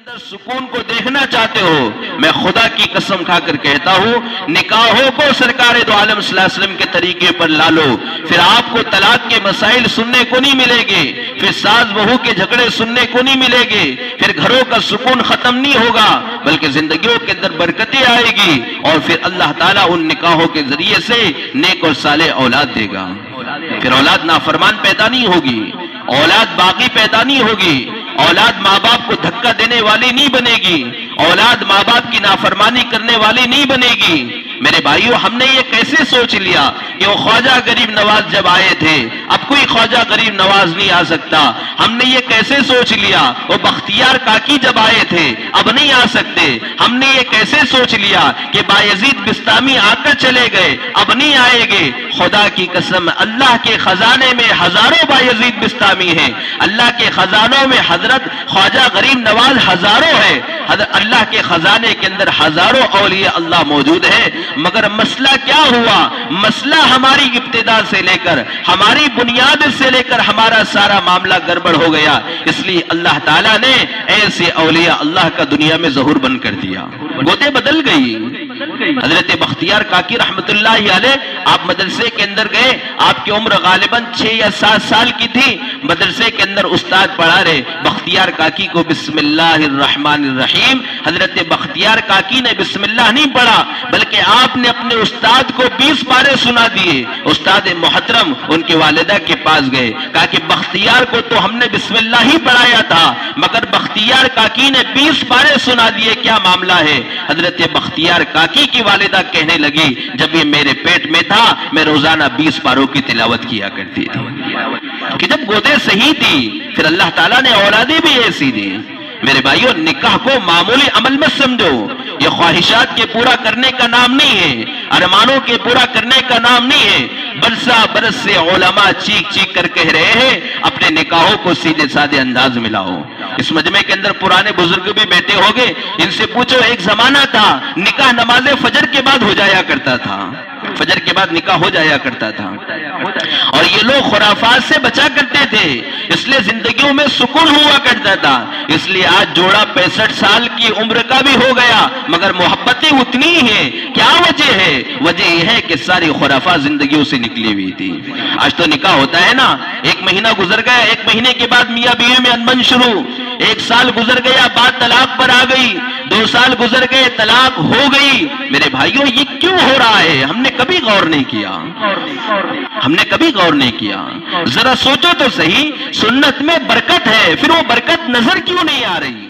اندر سکون کو دیکھنا چاہتے ہو، میں خدا کی قسم کھا کر کہتا ہوں نکاحوں کو سرکار دو عالم صلی اللہ علیہ وسلم کے طریقے پر لا لو، پھر آپ کو طلاق کے مسائل سننے کو نہیں ملے گے، پھر ساس بہو کے جھگڑے سننے کو نہیں ملے گے، پھر گھروں کا سکون ختم نہیں ہوگا بلکہ زندگیوں کے اندر برکتیں آئے گی، اور پھر اللہ تعالیٰ ان نکاحوں کے ذریعے سے نیک اور صالح اولاد دے گا۔ پھر اولاد نافرمان پیدا نہیں ہوگی، اولاد باغی پیدا نہیں ہوگی، اولاد ماں باپ کو دھکا دینے والی نہیں بنے گی، اولاد ماں باپ کی نافرمانی کرنے والی نہیں بنے گی۔ میرے بھائیو، ہم نے یہ کیسے سوچ لیا کہ وہ خواجہ غریب نواز جب آئے تھے اب کوئی خواجہ غریب نواز نہیں آ سکتا؟ ہم نے یہ کیسے سوچ لیا وہ بختیار کاکی جب آئے تھے اب نہیں آ سکتے؟ ہم نے یہ کیسے سوچ لیا کہ بایزید بستامی آ کر چلے گئے اب نہیں آئے گے؟ خدا کی قسم، اللہ کے خزانے میں ہزاروں بایزید بستامی ہیں، اللہ کے خزانوں میں حضرت خواجہ غریب نواز ہزاروں ہے، اللہ کے خزانے کے اندر ہزاروں اولیاء اللہ موجود ہے، مگر مسئلہ کیا ہوا؟ مسئلہ ہماری ابتدا سے لے کر، ہماری بنیاد سے لے کر ہمارا سارا معاملہ گڑبڑ ہو گیا، اس لیے اللہ تعالیٰ نے ایسے اولیاء اللہ کا دنیا میں ظہور بند کر دیا، گوتے بدل گئی۔ حضرت بختیار کاکی رحمت اللہ علیہ، آپ مدرسے کے اندر گئے، آپ کی عمر غالباً 6 یا 7 سال کی تھی، مدرسے کے اندر استاد پڑھا رہے، بختیار کاکی کو بسم اللہ الرحمن الرحیم، حضرت بختیار کاکی نے بسم اللہ نہیں پڑھا بلکہ آپ نے اپنے استاد کو 20 پارے سنا دیے۔ استاد محترم ان کی والدہ کے پاس گئے، کہا کہ بختیار کو تو ہم نے بسم اللہ ہی پڑھایا تھا مگر بختیار کاکی نے 20 پارے سنا دیے، کیا معاملہ ہے؟ حضرت بختیار کاکی کی والدہ کہنے لگی جب یہ میرے پیٹ میں تھا میں روزانہ 20 پاروں کی تلاوت کیا کرتی تھی، کہ جب گودے صحیح تھی پھر اللہ تعالیٰ نے اولادیں بھی ایسی دی۔ میرے بھائیوں، نکاح کو معمولی عمل مت سمجھو، یہ خواہشات کے پورا کرنے کا نام نہیں ہے، ارمانوں کے پورا کرنے کا نام نہیں ہے۔ برسا برس سے علماء چیخ چیخ کر کہہ رہے ہیں اپنے نکاحوں کو سیدھے سادے انداز میں لاؤ۔ اس مجمع کے اندر پرانے بزرگ بھی بیٹھے ہوگے، ان سے پوچھو ایک زمانہ تھا نکاح نماز فجر کے بعد ہو جایا کرتا تھا، فجر کے بعد نکاح ہو جایا کرتا تھا، اور یہ لوگ خرافات سے بچا کرتے تھے، اس لیے زندگیوں میں سکون ہوا کرتا تھا۔ اس لیے آج جوڑا 65 سال کی عمر کا بھی ہو گیا مگر محبتیں اتنی ہی ہیں۔ کیا وجہ ہے؟ وجہ یہ ہے کہ ساری خرافات زندگیوں سے نکلی ہوئی تھی۔ آج تو نکاح ہوتا ہے نا، 1 مہینہ گزر گیا، 1 مہینے کے بعد میاں بیوی میں انبن شروع، 1 سال گزر گیا بات طلاق پر آ گئی، 2 سال گزر گئے طلاق ہو گئی۔ میرے بھائیوں، یہ کیوں ہو رہا ہے؟ ہم نے کبھی غور نہیں کیا، ہم نے کبھی غور نہیں کیا۔ ذرا سوچو تو صحیح، سنت میں برکت ہے، پھر وہ برکت نظر کیوں نہیں آ رہی؟